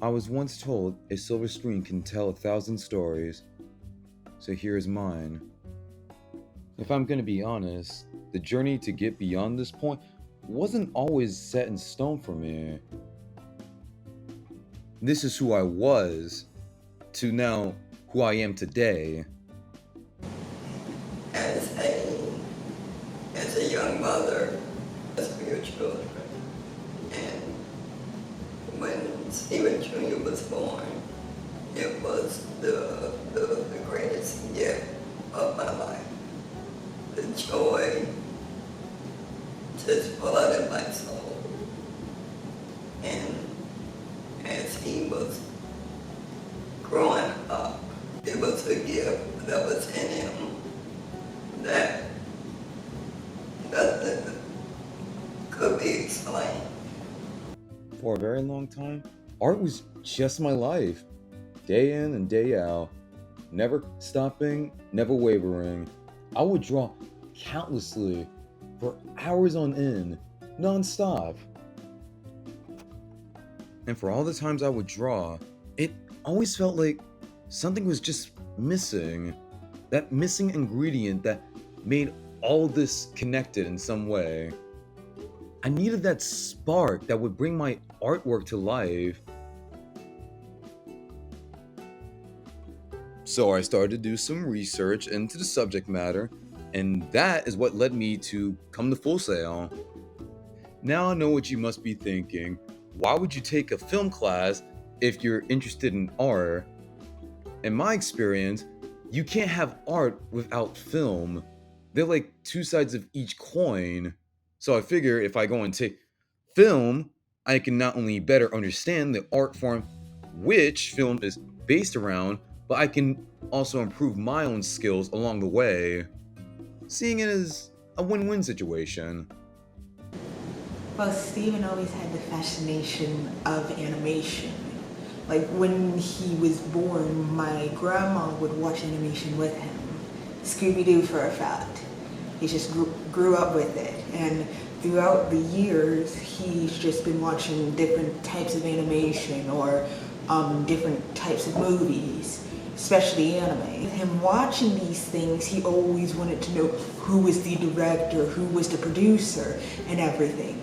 I was once told a silver screen can tell 1,000 stories, so here's mine. If I'm gonna be honest, the journey to get beyond this point wasn't always set in stone for me. This is who I was, to now who I am today. as a as a young mother, as for your children. And when Stephen Jr. was born, it was the greatest gift of my life. The joy just flooded my soul. And as he was growing up, it was a gift that was in him that nothing could be explained. For a very long time, art was just my life, day in and day out, never stopping, never wavering. I would draw countlessly for hours on end, non-stop. And for all the times I would draw, it always felt like something was just missing. That missing ingredient that made all this connected in some way. I needed that spark that would bring my artwork to life. So I started to do some research into the subject matter, and that is what led me to come to Full Sail. Now I know what you must be thinking. Why would you take a film class if you're interested in art? In my experience, you can't have art without film. They're like two sides of each coin. So I figure if I go and take film, I can not only better understand the art form which film is based around, but I can also improve my own skills along the way, seeing it as a win win situation. Well, Steven always had the fascination of animation. Like when he was born, my grandma would watch animation with him. Scooby Doo for a fact. He just grew up with it. And throughout the years, he's just been watching different types of animation or different types of movies, especially anime. Him watching these things, he always wanted to know who was the director, who was the producer, and everything.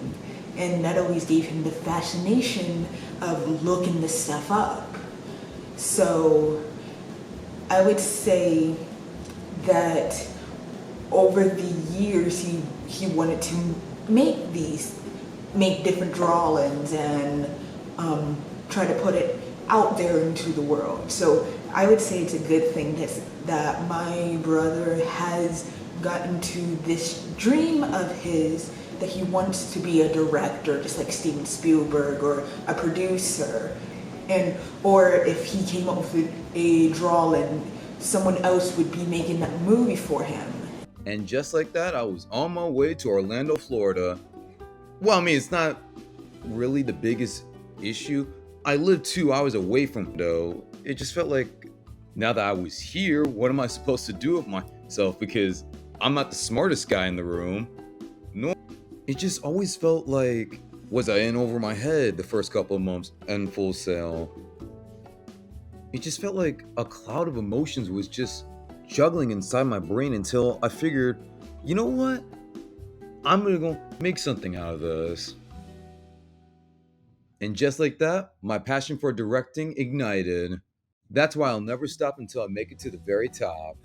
And that always gave him the fascination of looking this stuff up. So I would say that over the years he wanted to make different drawings and try to put it out there into the world. So I would say it's a good thing that my brother has gotten to this dream of his that he wants to be a director, just like Steven Spielberg, or a producer. And or if he came up with a drawing, someone else would be making that movie for him. And just like that, I was on my way to Orlando, Florida. Well, I mean, it's not really the biggest issue. I live 2 hours away from it, though. It just felt like now that I was here, what am I supposed to do with myself? Because I'm not the smartest guy in the room. No, it just always felt like, was I in over my head the first couple of months and Full Sail? It just felt like a cloud of emotions was just juggling inside my brain until I figured, you know what? I'm gonna go make something out of this. And just like that, my passion for directing ignited. That's why I'll never stop until I make it to the very top.